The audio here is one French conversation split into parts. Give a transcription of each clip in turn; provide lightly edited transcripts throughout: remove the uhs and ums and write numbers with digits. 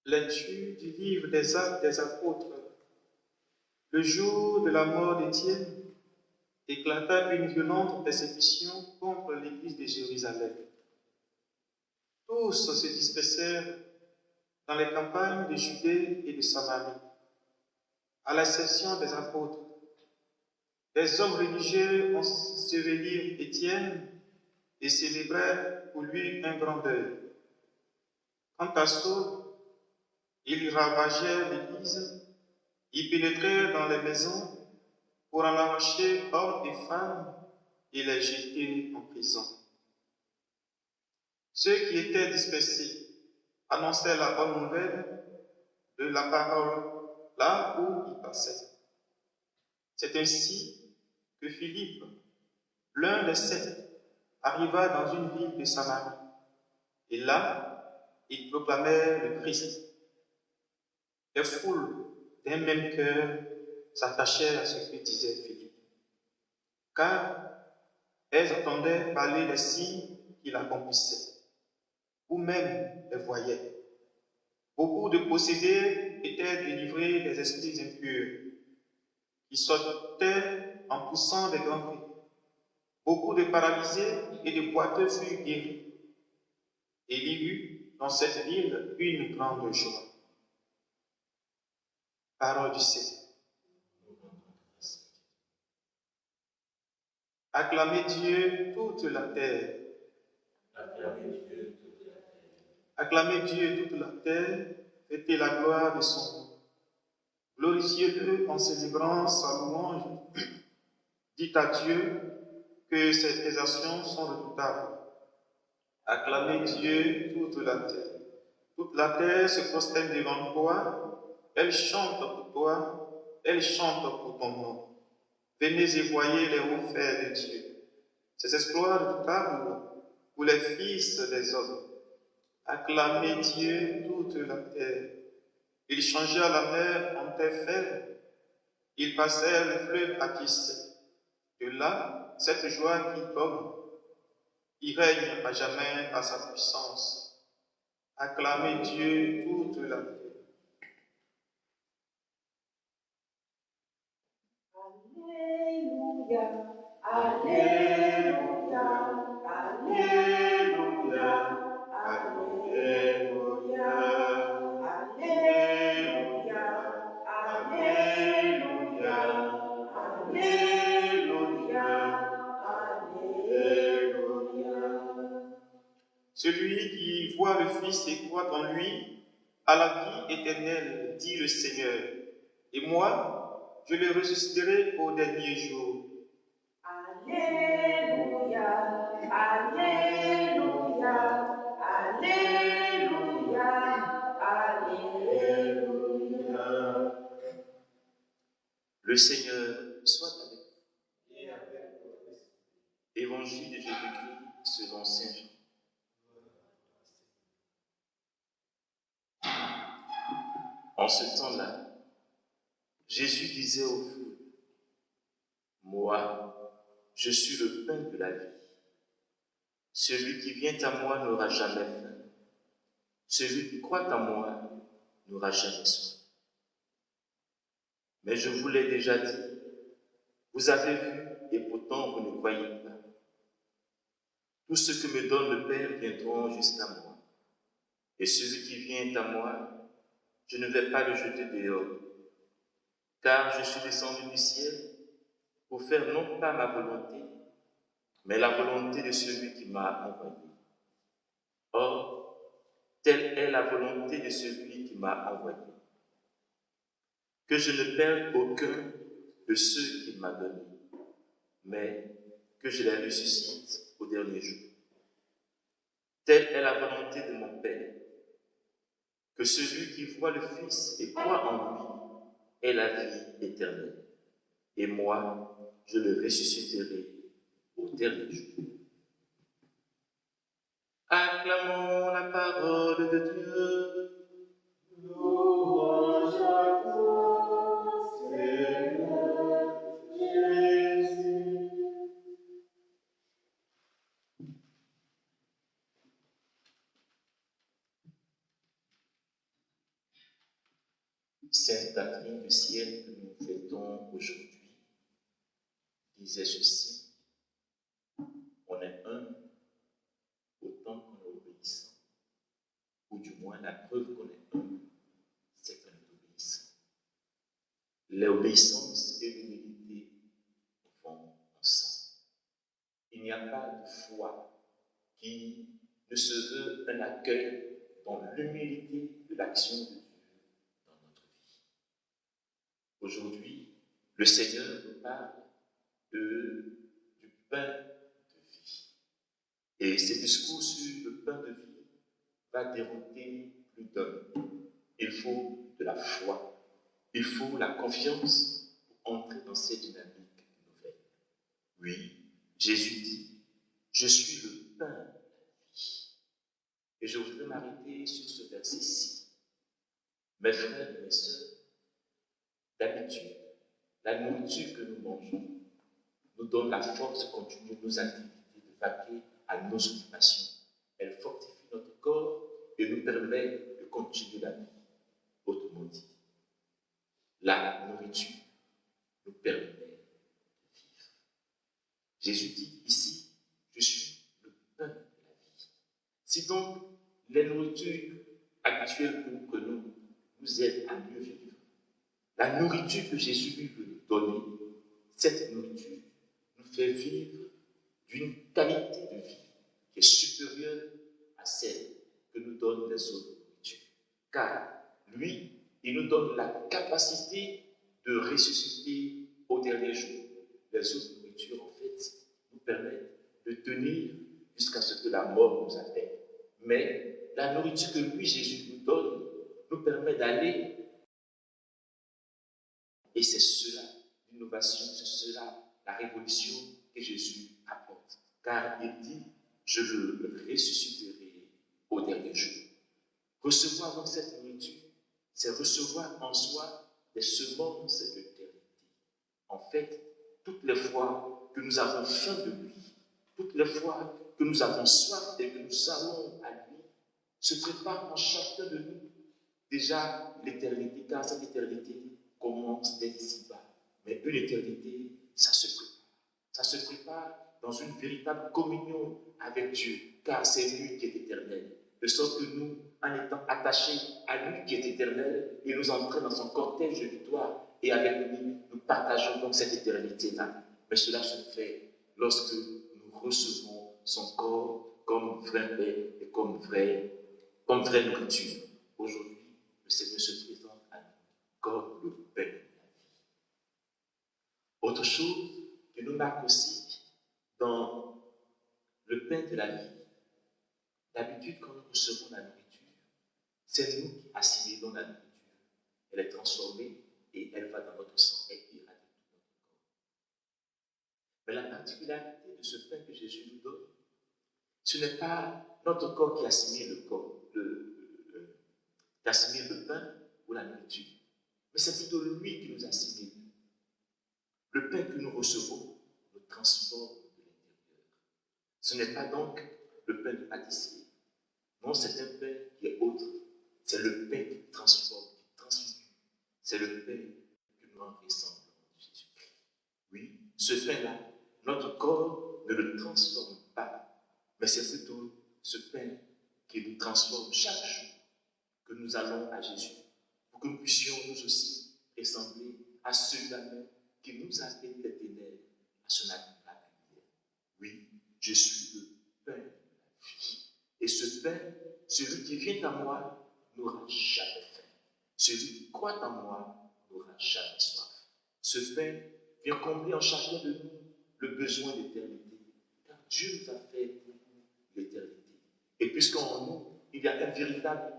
Lecture du livre des Actes des Apôtres. Le jour de la mort d'Étienne, éclata une violente persécution contre l'église de Jérusalem. Tous se dispersèrent dans les campagnes de Judée et de Samarie, à l'exception des apôtres. Des hommes religieux ensevelirent Étienne et célébrèrent pour lui un grand deuil. Quant à Saul, ils ravagèrent l'église, ils pénétrèrent dans les maisons pour en arracher hommes et femmes et les jeter en prison. Ceux qui étaient dispersés annonçaient la bonne nouvelle de la parole là où ils passaient. C'est ainsi que Philippe, l'un des 7, arriva dans une ville de Samarie. Et là, il proclamait le Christ. Les foules d'un même cœur s'attachèrent à ce que disait Philippe, car elles entendaient parler des signes qu'il accomplissait, ou même les voyaient. Beaucoup de possédés étaient délivrés des esprits impurs, qui sortaient en poussant des grands cris. Beaucoup de paralysés et de boiteux furent guéris. Et il y eut dans cette ville une grande joie. Parole du Seigneur. Acclamez Dieu toute la terre. Acclamez Dieu toute la terre, fêtez la gloire de son nom. Glorifiez-le en célébrant sa louange. Dites à Dieu que ses exercitions sont redoutables. Acclamez Dieu toute la terre. Toute la terre se prosterne devant toi. Elle chante pour toi. Elle chante pour ton nom. Venez et voyez les hauts faits de Dieu. Ses exploits redoutables pour les fils des hommes. Acclamez Dieu toute la terre. Il changea la mer en terre ferme. Il passait le fleuve à Kis. De là, cette joie qui tombe, il règne à jamais à sa puissance. Acclamez Dieu toute la terre. Alléluia, Alléluia, Alléluia, Alléluia, Alléluia, Alléluia, Alléluia, Alléluia. Celui qui voit le Fils et croit en lui a la vie éternelle, dit le Seigneur. Et moi, je le ressusciterai au dernier jour. Alléluia, Alléluia, Alléluia, Alléluia. Le Seigneur soit avec vous. Évangile de Jésus-Christ selon Saint Jean. En ce temps-là, Jésus disait aux foules, « Moi, je suis le pain de la vie. Celui qui vient à moi n'aura jamais faim. Celui qui croit en moi n'aura jamais soif. Mais je vous l'ai déjà dit, vous avez vu et pourtant vous ne croyez pas. Tout ce que me donne le Père viendront jusqu'à moi. Et celui qui vient à moi, je ne vais pas le jeter dehors. Car je suis descendu du ciel pour faire non pas ma volonté, mais la volonté de celui qui m'a envoyé. Or, telle est la volonté de celui qui m'a envoyé, que je ne perde aucun de ceux qu'il m'a donnés, mais que je les ressuscite au dernier jour. Telle est la volonté de mon Père, que celui qui voit le Fils et croit en lui ait la vie éternelle. Et moi, je le ressusciterai au dernier jour. Acclamons la parole de Dieu. Louange à toi, Seigneur Jésus. Sainte Catherine du ciel que nous fêtons aujourd'hui disait ceci: on est un autant qu'on est obéissant, ou du moins la preuve qu'on est un, c'est qu'on est obéissant. L'obéissance et l'humilité vont ensemble. Il n'y a pas de foi qui ne se veut un accueil dans l'humilité de l'action de Dieu dans notre vie. Aujourd'hui, le Seigneur nous parle du pain de vie. Et ce discours sur le pain de vie va dérouter plus d'un. Il faut de la foi, il faut la confiance pour entrer dans cette dynamique nouvelle. Oui, Jésus dit: je suis le pain de la vie. Et je voudrais m'arrêter sur ce verset-ci. Mes frères et mes sœurs, d'habitude, la nourriture que nous mangeons nous donne la force de continuer nos activités, de vaquer à nos occupations. Elle fortifie notre corps et nous permet de continuer la vie. Autrement dit, la nourriture nous permet de vivre. Jésus dit ici: je suis le pain de la vie. Si donc les nourritures habituelles que nous prenons nous aident à mieux vivre, la nourriture que Jésus lui veut donner, cette nourriture nous fait vivre d'une qualité de vie qui est supérieure à celle que nous donnent les autres nourritures. Car lui, il nous donne la capacité de ressusciter au dernier jour. Les autres nourritures, en fait, nous permettent de tenir jusqu'à ce que la mort nous appelle. Mais la nourriture que lui, Jésus, nous donne, nous permet d'aller. Et c'est cela, l'innovation, c'est cela, la révolution que Jésus apporte. Car il dit: je le ressusciterai au dernier jour. Recevoir donc cette nourriture, c'est recevoir en soi des semences de l'éternité. En fait, toutes les fois que nous avons faim de lui, toutes les fois que nous avons soif et que nous allons à lui, se prépare en chacun de nous déjà l'éternité, car cette éternité commence dès ici-bas. Mais une éternité, ça se prépare. Ça se prépare dans une véritable communion avec Dieu, car c'est lui qui est éternel. De sorte que nous, en étant attachés à lui qui est éternel, il nous entraîne dans son cortège de victoire, et avec lui, nous partageons donc cette éternité-là. Mais cela se fait lorsque nous recevons son corps comme vrai pain et comme vraie nourriture. Aujourd'hui, le Seigneur se présente à nous comme le pain de la vie. Autre chose qui nous marque aussi dans le pain de la vie, d'habitude, quand nous recevons la nourriture, c'est nous qui assimilons la nourriture. Elle est transformée et elle va dans notre sang et irradie tout notre corps. Mais la particularité de ce pain que Jésus nous donne, ce n'est pas notre corps qui assimile le pain ou la nourriture, mais c'est plutôt lui qui nous assimile. Le pain que nous recevons nous transforme de l'intérieur. Ce n'est pas donc le pain de pâtissier. Non, c'est un pain qui est autre. C'est le pain qui transforme, qui transfigure. C'est le pain qui nous rend ressemblants à Jésus-Christ. Oui, ce pain-là, notre corps ne le transforme pas, mais c'est plutôt ce pain qui nous transforme chaque jour que nous allons à Jésus, pour que nous puissions nous aussi ressembler à celui-là même qui nous a fait des ténèbres à son lumière. Oui, je suis le pain de la vie. Et ce pain, celui qui vient à moi, n'aura jamais faim. Celui qui croit en moi n'aura jamais soif. Ce pain vient combler en chacun de nous le besoin d'éternité. Car Dieu nous a fait pour nous l'éternité. Et puisqu'en nous, il y a un véritable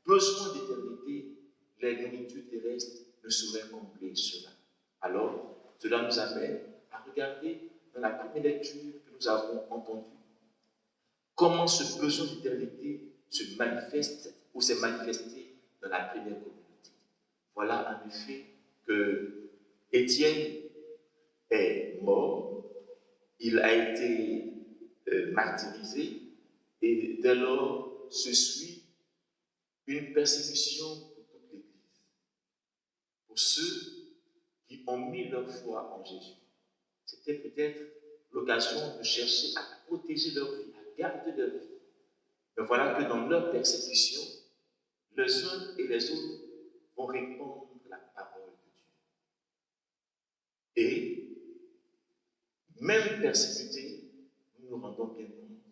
besoin d'éternité, les nourritures terrestres ne sauraient combler cela. Alors, cela nous amène à regarder dans la première lecture que nous avons entendue comment ce besoin d'éternité se manifeste ou s'est manifesté dans la première communauté. Voilà en effet que Étienne est mort, il a été martyrisé et dès lors se suit une persécution pour toute l'Église. pour ceux qui ont mis leur foi en Jésus. C'était peut-être l'occasion de chercher à protéger leur vie, à garder leur vie. Mais voilà que dans leur persécution, les uns et les autres vont répandre la parole de Dieu. Et, même persécutés, nous nous rendons bien compte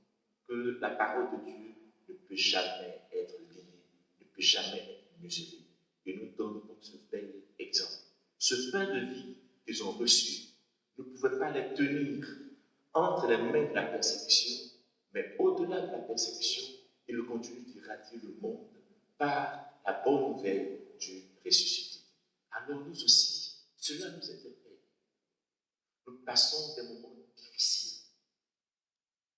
que la parole de Dieu ne peut jamais être liée, ne peut jamais être mesurée. Et nous donne donc ce bel exemple. Ce pain de vie qu'ils ont reçu ne pouvait pas les tenir entre les mains de la persécution, mais au-delà de la persécution, il continue d'irradier le monde par la bonne nouvelle du ressuscité. Alors nous aussi, cela nous interpelle. Nous passons des moments difficiles.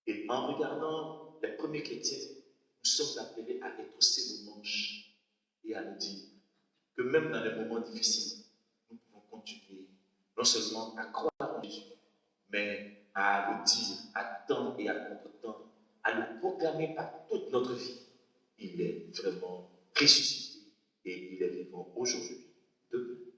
Et en regardant les premiers chrétiens, nous sommes appelés à retrousser nos manches et à nous dire que même dans les moments difficiles, nous pouvons continuer non seulement à croire en Jésus, mais à le dire à temps et à contre-temps, à le proclamer par toute notre vie. Il est vraiment ressuscité et il est vivant aujourd'hui. Demain.